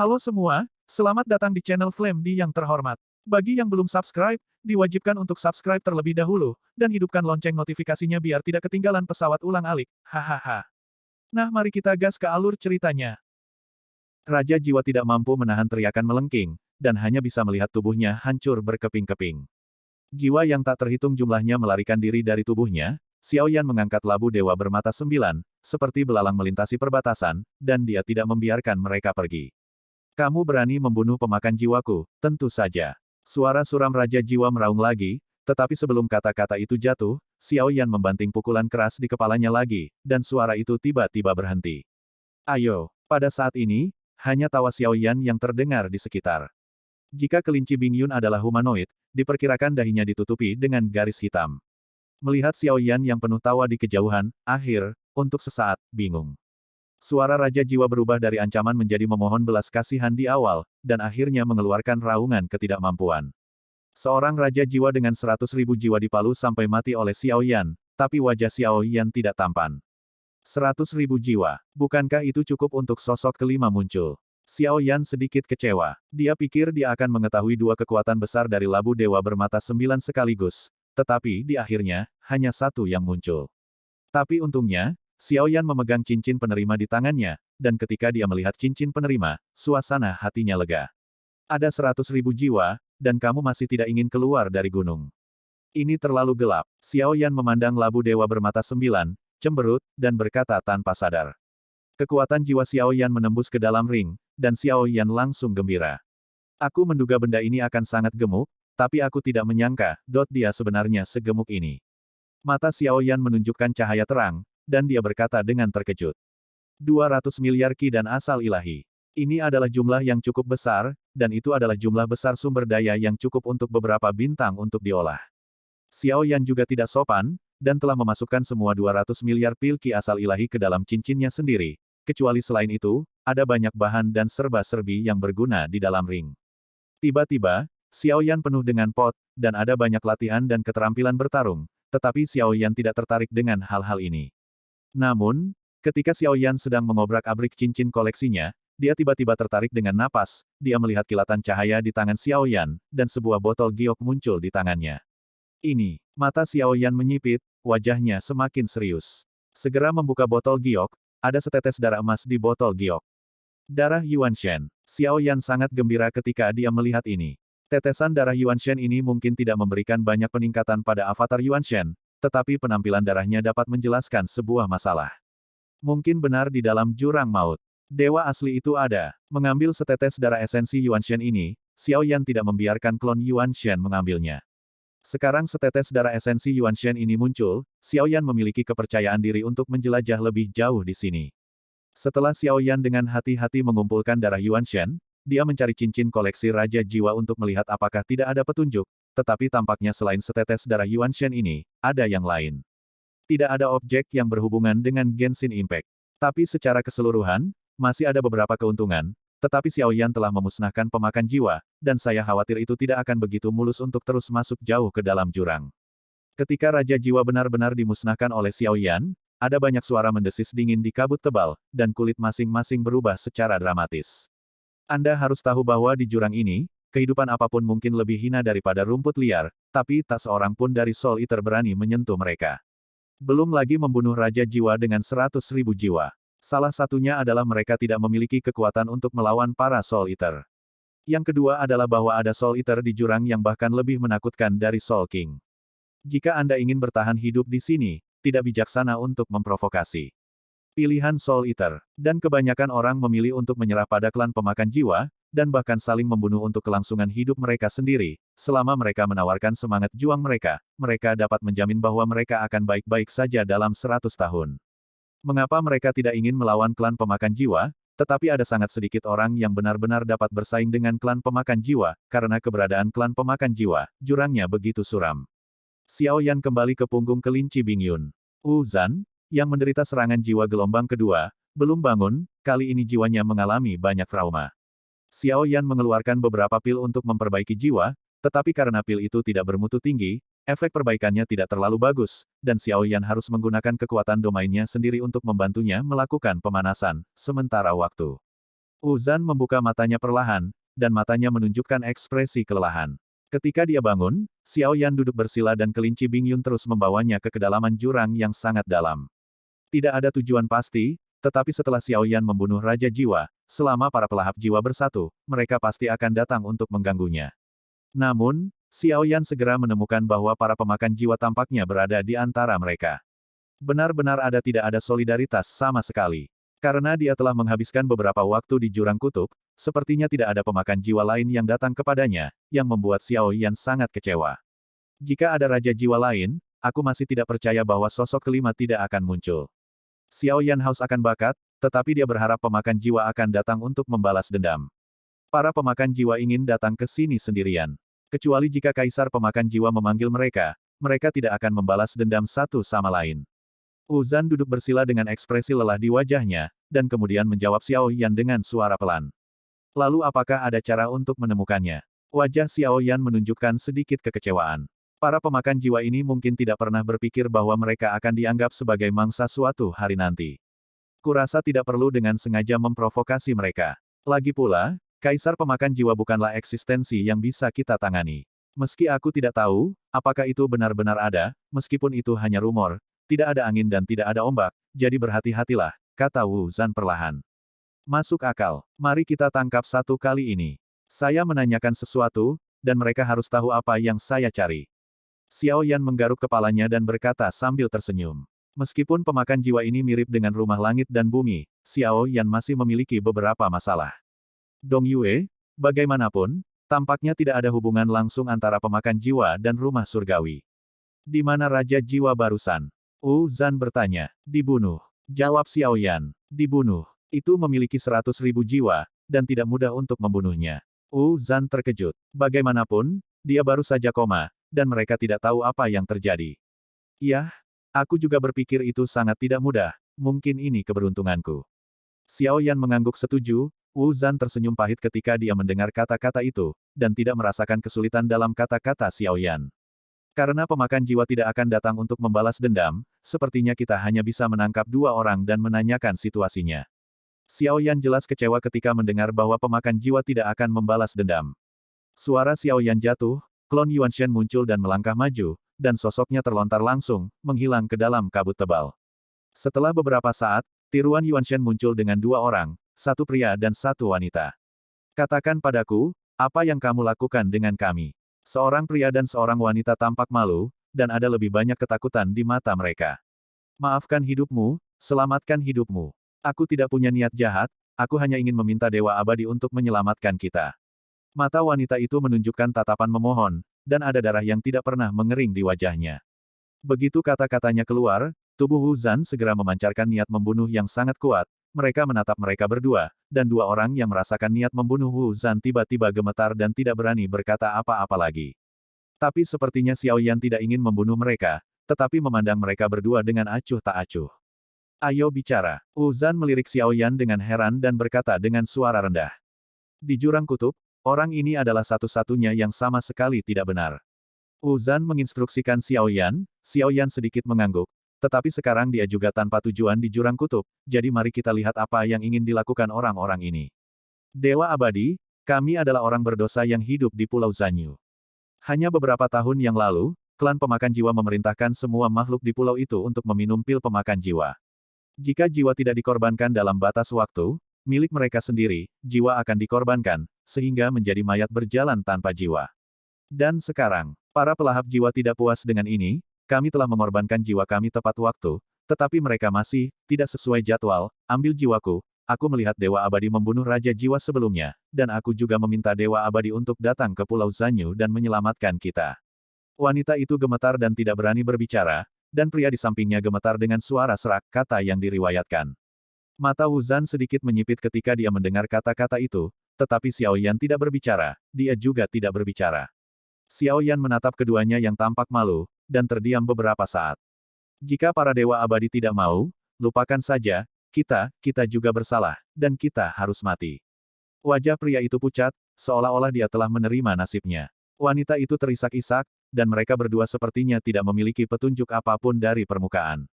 Halo semua, selamat datang di channel Flame di yang terhormat. Bagi yang belum subscribe, diwajibkan untuk subscribe terlebih dahulu, dan hidupkan lonceng notifikasinya biar tidak ketinggalan pesawat ulang-alik. Hahaha. Nah mari kita gas ke alur ceritanya. Raja Jiwa tidak mampu menahan teriakan melengking, dan hanya bisa melihat tubuhnya hancur berkeping-keping. Jiwa yang tak terhitung jumlahnya melarikan diri dari tubuhnya. Xiaoyan mengangkat labu dewa bermata 9, seperti belalang melintasi perbatasan, dan dia tidak membiarkan mereka pergi. Kamu berani membunuh pemakan jiwaku, tentu saja. Suara suram Raja Jiwa meraung lagi, tetapi sebelum kata-kata itu jatuh, Xiaoyan membanting pukulan keras di kepalanya lagi, dan suara itu tiba-tiba berhenti. Ayo, pada saat ini, hanya tawa Xiaoyan yang terdengar di sekitar. Jika kelinci Bingyun adalah humanoid, diperkirakan dahinya ditutupi dengan garis hitam. Melihat Xiaoyan yang penuh tawa di kejauhan, untuk sesaat, bingung. Suara Raja Jiwa berubah dari ancaman menjadi memohon belas kasihan di awal, dan akhirnya mengeluarkan raungan ketidakmampuan. Seorang Raja Jiwa dengan 100.000 jiwa dipalu sampai mati oleh Xiaoyan, tapi wajah Xiaoyan tidak tampan. 100.000 jiwa, bukankah itu cukup untuk sosok kelima muncul? Xiaoyan sedikit kecewa. Dia pikir dia akan mengetahui dua kekuatan besar dari labu dewa bermata 9 sekaligus, tetapi di akhirnya, hanya satu yang muncul. Tapi untungnya, Xiaoyan memegang cincin penerima di tangannya, dan ketika dia melihat cincin penerima, suasana hatinya lega. Ada 100.000 jiwa, dan kamu masih tidak ingin keluar dari gunung. Ini terlalu gelap. Xiaoyan memandang labu dewa bermata 9, cemberut, dan berkata tanpa sadar. Kekuatan jiwa Xiaoyan menembus ke dalam ring, dan Xiaoyan langsung gembira. Aku menduga benda ini akan sangat gemuk, tapi aku tidak menyangka, dia sebenarnya segemuk ini. Mata Xiaoyan menunjukkan cahaya terang, dan dia berkata dengan terkejut. 200 miliar ki dan asal ilahi. Ini adalah jumlah yang cukup besar, dan itu adalah jumlah besar sumber daya yang cukup untuk beberapa bintang untuk diolah. Xiaoyan juga tidak sopan, dan telah memasukkan semua 200 miliar pil ki asal ilahi ke dalam cincinnya sendiri. Kecuali selain itu, ada banyak bahan dan serba-serbi yang berguna di dalam ring. Tiba-tiba, Xiaoyan penuh dengan pot, dan ada banyak latihan dan keterampilan bertarung, tetapi Xiaoyan tidak tertarik dengan hal-hal ini. Namun, ketika Xiaoyan sedang mengobrak-abrik cincin koleksinya, dia tiba-tiba tertarik dengan napas, dia melihat kilatan cahaya di tangan Xiaoyan, dan sebuah botol giok muncul di tangannya. Ini, mata Xiaoyan menyipit, wajahnya semakin serius. Segera membuka botol giok, ada setetes darah emas di botol giok. Darah Yuanshen. Xiaoyan sangat gembira ketika dia melihat ini. Tetesan darah Yuanshen ini mungkin tidak memberikan banyak peningkatan pada avatar Yuanshen, tetapi penampilan darahnya dapat menjelaskan sebuah masalah. Mungkin benar di dalam jurang maut. Dewa asli itu ada. Mengambil setetes darah esensi Yuanshen ini, Xiaoyan tidak membiarkan klon Yuanshen mengambilnya. Sekarang setetes darah esensi Yuanshen ini muncul, Xiaoyan memiliki kepercayaan diri untuk menjelajah lebih jauh di sini. Setelah Xiaoyan dengan hati-hati mengumpulkan darah Yuanshen, dia mencari cincin koleksi Raja Jiwa untuk melihat apakah tidak ada petunjuk, tetapi tampaknya selain setetes darah Yuanshen ini, ada yang lain. Tidak ada objek yang berhubungan dengan Genshin Impact. Tapi secara keseluruhan, masih ada beberapa keuntungan, tetapi Xiaoyan telah memusnahkan pemakan jiwa, dan saya khawatir itu tidak akan begitu mulus untuk terus masuk jauh ke dalam jurang. Ketika Raja Jiwa benar-benar dimusnahkan oleh Xiaoyan, ada banyak suara mendesis dingin di kabut tebal, dan kulit masing-masing berubah secara dramatis. Anda harus tahu bahwa di jurang ini, kehidupan apapun mungkin lebih hina daripada rumput liar, tapi tak seorang pun dari Soul Eater berani menyentuh mereka. Belum lagi membunuh Raja Jiwa dengan 100.000 jiwa. Salah satunya adalah mereka tidak memiliki kekuatan untuk melawan para Soul Eater. Yang kedua adalah bahwa ada Soul Eater di jurang yang bahkan lebih menakutkan dari Soul King. Jika Anda ingin bertahan hidup di sini, tidak bijaksana untuk memprovokasi. Pilihan Soul Eater, dan kebanyakan orang memilih untuk menyerah pada klan pemakan jiwa, dan bahkan saling membunuh untuk kelangsungan hidup mereka sendiri. Selama mereka menawarkan semangat juang mereka, mereka dapat menjamin bahwa mereka akan baik-baik saja dalam 100 tahun. Mengapa mereka tidak ingin melawan klan pemakan jiwa, tetapi ada sangat sedikit orang yang benar-benar dapat bersaing dengan klan pemakan jiwa, karena keberadaan klan pemakan jiwa, jurangnya begitu suram. Xiaoyan kembali ke punggung kelinci Bingyun. Zan, yang menderita serangan jiwa gelombang kedua, belum bangun, kali ini jiwanya mengalami banyak trauma. Xiaoyan mengeluarkan beberapa pil untuk memperbaiki jiwa, tetapi karena pil itu tidak bermutu tinggi, efek perbaikannya tidak terlalu bagus, dan Xiaoyan harus menggunakan kekuatan domainnya sendiri untuk membantunya melakukan pemanasan, sementara waktu. Zan membuka matanya perlahan, dan matanya menunjukkan ekspresi kelelahan. Ketika dia bangun, Xiao Yan duduk bersila dan kelinci Bing Yun terus membawanya ke kedalaman jurang yang sangat dalam. Tidak ada tujuan pasti, tetapi setelah Xiao Yan membunuh Raja Jiwa, selama para pelahap jiwa bersatu, mereka pasti akan datang untuk mengganggunya. Namun, Xiao Yan segera menemukan bahwa para pemakan jiwa tampaknya berada di antara mereka. Benar-benar tidak ada solidaritas sama sekali. Karena dia telah menghabiskan beberapa waktu di jurang kutub, sepertinya tidak ada pemakan jiwa lain yang datang kepadanya, yang membuat Xiao Yan sangat kecewa. Jika ada Raja Jiwa lain, aku masih tidak percaya bahwa sosok kelima tidak akan muncul. Xiao Yan haus akan bakat, tetapi dia berharap pemakan jiwa akan datang untuk membalas dendam. Para pemakan jiwa ingin datang ke sini sendirian. Kecuali jika Kaisar Pemakan Jiwa memanggil mereka, mereka tidak akan membalas dendam satu sama lain. Zan duduk bersila dengan ekspresi lelah di wajahnya, dan kemudian menjawab Xiao Yan dengan suara pelan. Lalu apakah ada cara untuk menemukannya? Wajah Xiao Yan menunjukkan sedikit kekecewaan. Para pemakan jiwa ini mungkin tidak pernah berpikir bahwa mereka akan dianggap sebagai mangsa suatu hari nanti. Kurasa tidak perlu dengan sengaja memprovokasi mereka. Lagi pula, Kaisar Pemakan Jiwa bukanlah eksistensi yang bisa kita tangani. Meski aku tidak tahu, apakah itu benar-benar ada, meskipun itu hanya rumor, tidak ada angin dan tidak ada ombak, jadi berhati-hatilah, kata Wu Zan perlahan. Masuk akal, mari kita tangkap satu kali ini. Saya menanyakan sesuatu, dan mereka harus tahu apa yang saya cari. Xiao Yan menggaruk kepalanya dan berkata sambil tersenyum. Meskipun pemakan jiwa ini mirip dengan rumah langit dan bumi, Xiao Yan masih memiliki beberapa masalah. Dong Yue, bagaimanapun, tampaknya tidak ada hubungan langsung antara pemakan jiwa dan rumah surgawi. Di mana Raja Jiwa barusan? Zan bertanya. Dibunuh. Jawab Xiao Yan. Dibunuh. Itu memiliki 100.000 jiwa, dan tidak mudah untuk membunuhnya. Zan terkejut. Bagaimanapun, dia baru saja koma, dan mereka tidak tahu apa yang terjadi. Yah, aku juga berpikir itu sangat tidak mudah, mungkin ini keberuntunganku. Xiao Yan mengangguk setuju, Zan tersenyum pahit ketika dia mendengar kata-kata itu, dan tidak merasakan kesulitan dalam kata-kata Xiao Yan. Karena pemakan jiwa tidak akan datang untuk membalas dendam, sepertinya kita hanya bisa menangkap dua orang dan menanyakan situasinya. Xiao Yan jelas kecewa ketika mendengar bahwa pemakan jiwa tidak akan membalas dendam. Suara Xiao Yan jatuh, klon Yuan Shen muncul dan melangkah maju, dan sosoknya terlontar langsung, menghilang ke dalam kabut tebal. Setelah beberapa saat, tiruan Yuan Shen muncul dengan dua orang, satu pria dan satu wanita. Katakan padaku, apa yang kamu lakukan dengan kami? Seorang pria dan seorang wanita tampak malu, dan ada lebih banyak ketakutan di mata mereka. Maafkan hidupmu, selamatkan hidupmu. Aku tidak punya niat jahat, aku hanya ingin meminta Dewa Abadi untuk menyelamatkan kita. Mata wanita itu menunjukkan tatapan memohon, dan ada darah yang tidak pernah mengering di wajahnya. Begitu kata-katanya keluar, tubuh Wu Zan segera memancarkan niat membunuh yang sangat kuat. Mereka menatap mereka berdua, dan dua orang yang merasakan niat membunuh Wu Zan tiba-tiba gemetar dan tidak berani berkata apa-apa lagi. Tapi sepertinya Xiao Yan tidak ingin membunuh mereka, tetapi memandang mereka berdua dengan acuh tak acuh. Ayo bicara. Wu Zan melirik Xiao Yan dengan heran dan berkata dengan suara rendah. Di jurang kutub, orang ini adalah satu-satunya yang sama sekali tidak benar. Wu Zan menginstruksikan Xiao Yan sedikit mengangguk. Tetapi sekarang dia juga tanpa tujuan di jurang kutub, jadi mari kita lihat apa yang ingin dilakukan orang-orang ini. Dewa Abadi, kami adalah orang berdosa yang hidup di Pulau Zanyu. Hanya beberapa tahun yang lalu, klan pemakan jiwa memerintahkan semua makhluk di pulau itu untuk meminum pil pemakan jiwa. Jika jiwa tidak dikorbankan dalam batas waktu, milik mereka sendiri, jiwa akan dikorbankan, sehingga menjadi mayat berjalan tanpa jiwa. Dan sekarang, para pelahap jiwa tidak puas dengan ini. Kami telah mengorbankan jiwa kami tepat waktu, tetapi mereka masih tidak sesuai jadwal. Ambil jiwaku, aku melihat Dewa Abadi membunuh Raja Jiwa sebelumnya, dan aku juga meminta Dewa Abadi untuk datang ke Pulau Zanyu dan menyelamatkan kita. Wanita itu gemetar dan tidak berani berbicara, dan pria di sampingnya gemetar dengan suara serak, kata yang diriwayatkan. Mata Wu Zan sedikit menyipit ketika dia mendengar kata-kata itu, tetapi Xiao Yan tidak berbicara, dia juga tidak berbicara. Xiao Yan menatap keduanya yang tampak malu, dan terdiam beberapa saat. Jika para Dewa Abadi tidak mau, lupakan saja, kita juga bersalah, dan kita harus mati. Wajah pria itu pucat, seolah-olah dia telah menerima nasibnya. Wanita itu terisak-isak, dan mereka berdua sepertinya tidak memiliki petunjuk apapun dari permukaan.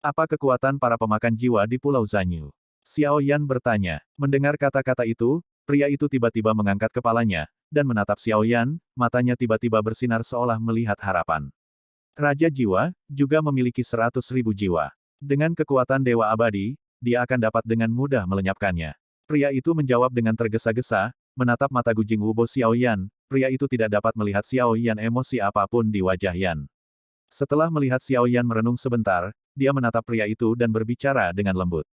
Apa kekuatan para pemakan jiwa di Pulau Zanyu? Xiao Yan bertanya. Mendengar kata-kata itu, pria itu tiba-tiba mengangkat kepalanya, dan menatap Xiao Yan, matanya tiba-tiba bersinar seolah melihat harapan. Raja Jiwa, juga memiliki 100.000 jiwa. Dengan kekuatan Dewa Abadi, dia akan dapat dengan mudah melenyapkannya. Pria itu menjawab dengan tergesa-gesa, menatap mata Gujing Wubo Xiao Yan, pria itu tidak dapat melihat Xiao Yan emosi apapun di wajah Yan. Setelah melihat Xiao Yan merenung sebentar, dia menatap pria itu dan berbicara dengan lembut.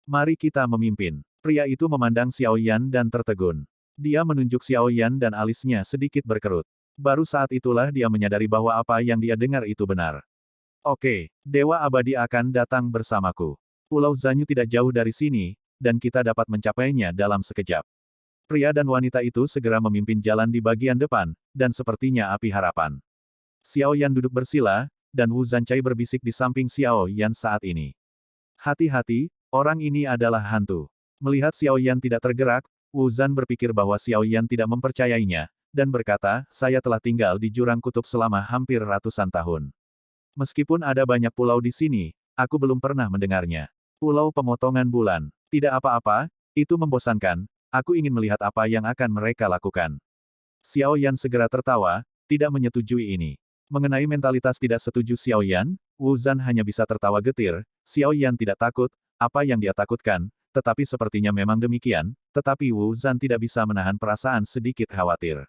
Mari kita memimpin. Pria itu memandang Xiao Yan dan tertegun. Dia menunjuk Xiao Yan dan alisnya sedikit berkerut. Baru saat itulah dia menyadari bahwa apa yang dia dengar itu benar. Oke, Dewa Abadi akan datang bersamaku. Pulau Zanyu tidak jauh dari sini, dan kita dapat mencapainya dalam sekejap. Pria dan wanita itu segera memimpin jalan di bagian depan, dan sepertinya api harapan. Xiao Yan duduk bersila, dan Wu Zanchai berbisik di samping Xiao Yan saat ini. Hati-hati, orang ini adalah hantu. Melihat Xiao Yan tidak tergerak, Wu Zan berpikir bahwa Xiao Yan tidak mempercayainya, dan berkata, saya telah tinggal di jurang kutub selama hampir ratusan tahun. Meskipun ada banyak pulau di sini, aku belum pernah mendengarnya. Pulau Pemotongan Bulan. Tidak apa-apa, itu membosankan, aku ingin melihat apa yang akan mereka lakukan. Xiao Yan segera tertawa, tidak menyetujui ini. Mengenai mentalitas tidak setuju Xiao Yan, Wu Zan hanya bisa tertawa getir. Xiao Yan tidak takut, apa yang dia takutkan, tetapi sepertinya memang demikian, tetapi Wu Zan tidak bisa menahan perasaan sedikit khawatir.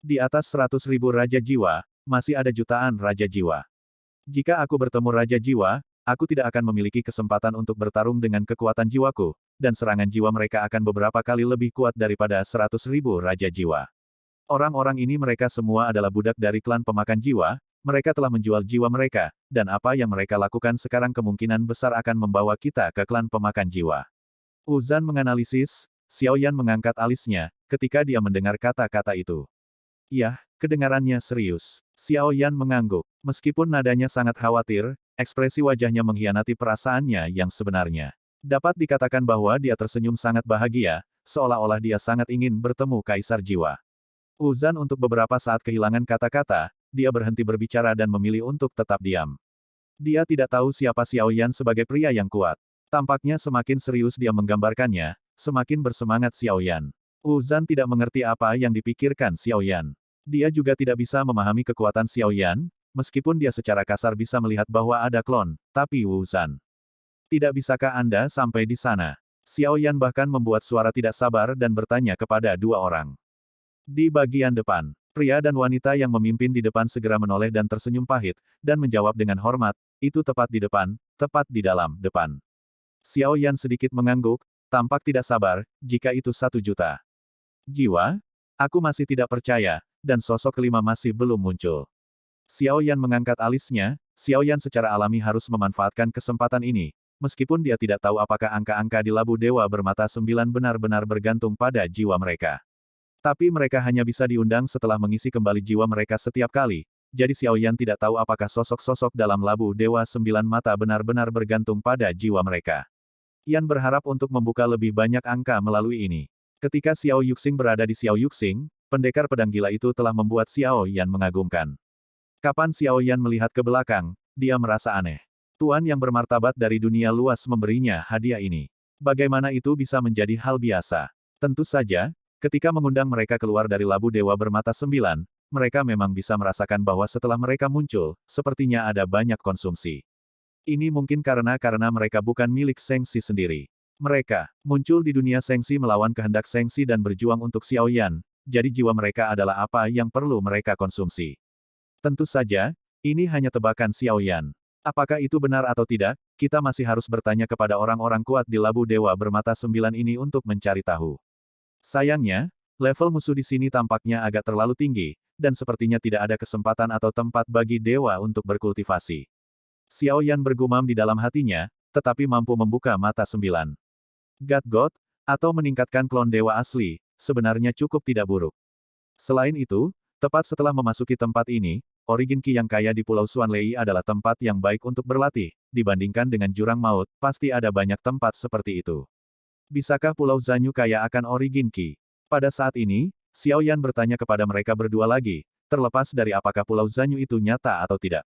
Di atas 100.000 Raja Jiwa, masih ada jutaan Raja Jiwa. Jika aku bertemu Raja Jiwa, aku tidak akan memiliki kesempatan untuk bertarung dengan kekuatan jiwaku, dan serangan jiwa mereka akan beberapa kali lebih kuat daripada 100.000 Raja Jiwa. Orang-orang ini mereka semua adalah budak dari klan pemakan jiwa, mereka telah menjual jiwa mereka, dan apa yang mereka lakukan sekarang kemungkinan besar akan membawa kita ke klan pemakan jiwa. Wu Zan menganalisis, Xiao Yan mengangkat alisnya, ketika dia mendengar kata-kata itu. Iya, kedengarannya serius. Xiao Yan mengangguk. Meskipun nadanya sangat khawatir, ekspresi wajahnya mengkhianati perasaannya yang sebenarnya. Dapat dikatakan bahwa dia tersenyum sangat bahagia, seolah-olah dia sangat ingin bertemu Kaisar Jiwa. Wu Zan untuk beberapa saat kehilangan kata-kata, dia berhenti berbicara dan memilih untuk tetap diam. Dia tidak tahu siapa Xiao Yan sebagai pria yang kuat. Tampaknya semakin serius dia menggambarkannya, semakin bersemangat Xiao Yan. Wu Zan tidak mengerti apa yang dipikirkan Xiao Yan. Dia juga tidak bisa memahami kekuatan Xiao Yan, meskipun dia secara kasar bisa melihat bahwa ada klon, tapi Wu Zan. Tidak bisakah Anda sampai di sana? Xiao Yan bahkan membuat suara tidak sabar dan bertanya kepada dua orang. Di bagian depan, pria dan wanita yang memimpin di depan segera menoleh dan tersenyum pahit, dan menjawab dengan hormat, itu tepat di depan, tepat di dalam depan. Xiao Yan sedikit mengangguk, tampak tidak sabar, jika itu 1 juta jiwa? Aku masih tidak percaya, dan sosok kelima masih belum muncul. Xiao Yan mengangkat alisnya, Xiao Yan secara alami harus memanfaatkan kesempatan ini, meskipun dia tidak tahu apakah angka-angka di Labu Dewa Bermata 9 benar-benar bergantung pada jiwa mereka. Tapi mereka hanya bisa diundang setelah mengisi kembali jiwa mereka setiap kali, jadi Xiao Yan tidak tahu apakah sosok-sosok dalam Labu Dewa 9 Mata benar-benar bergantung pada jiwa mereka. Yan berharap untuk membuka lebih banyak angka melalui ini. Ketika Xiao Yuxing berada di Xiao Yuxing, pendekar pedang gila itu telah membuat Xiao Yan mengagumkan. Kapan Xiao Yan melihat ke belakang, dia merasa aneh. Tuan yang bermartabat dari dunia luas memberinya hadiah ini. Bagaimana itu bisa menjadi hal biasa? Tentu saja, ketika mengundang mereka keluar dari Labu Dewa Bermata 9, mereka memang bisa merasakan bahwa setelah mereka muncul, sepertinya ada banyak konsumsi. Ini mungkin karena mereka bukan milik Sengsi sendiri. Mereka muncul di dunia Sengsi melawan kehendak Sengsi dan berjuang untuk Xiao Yan, jadi jiwa mereka adalah apa yang perlu mereka konsumsi. Tentu saja, ini hanya tebakan Xiao Yan. Apakah itu benar atau tidak, kita masih harus bertanya kepada orang-orang kuat di Labu Dewa Bermata 9 ini untuk mencari tahu. Sayangnya, level musuh di sini tampaknya agak terlalu tinggi, dan sepertinya tidak ada kesempatan atau tempat bagi dewa untuk berkultivasi. Xiao Yan bergumam di dalam hatinya, tetapi mampu membuka mata 9. God, atau meningkatkan klon dewa asli, sebenarnya cukup tidak buruk. Selain itu, tepat setelah memasuki tempat ini, Origin Qi yang kaya di Pulau Xuanlei adalah tempat yang baik untuk berlatih, dibandingkan dengan Jurang Maut, pasti ada banyak tempat seperti itu. Bisakah Pulau Zanyu kaya akan Origin Qi? Pada saat ini, Xiao Yan bertanya kepada mereka berdua lagi, terlepas dari apakah Pulau Zanyu itu nyata atau tidak.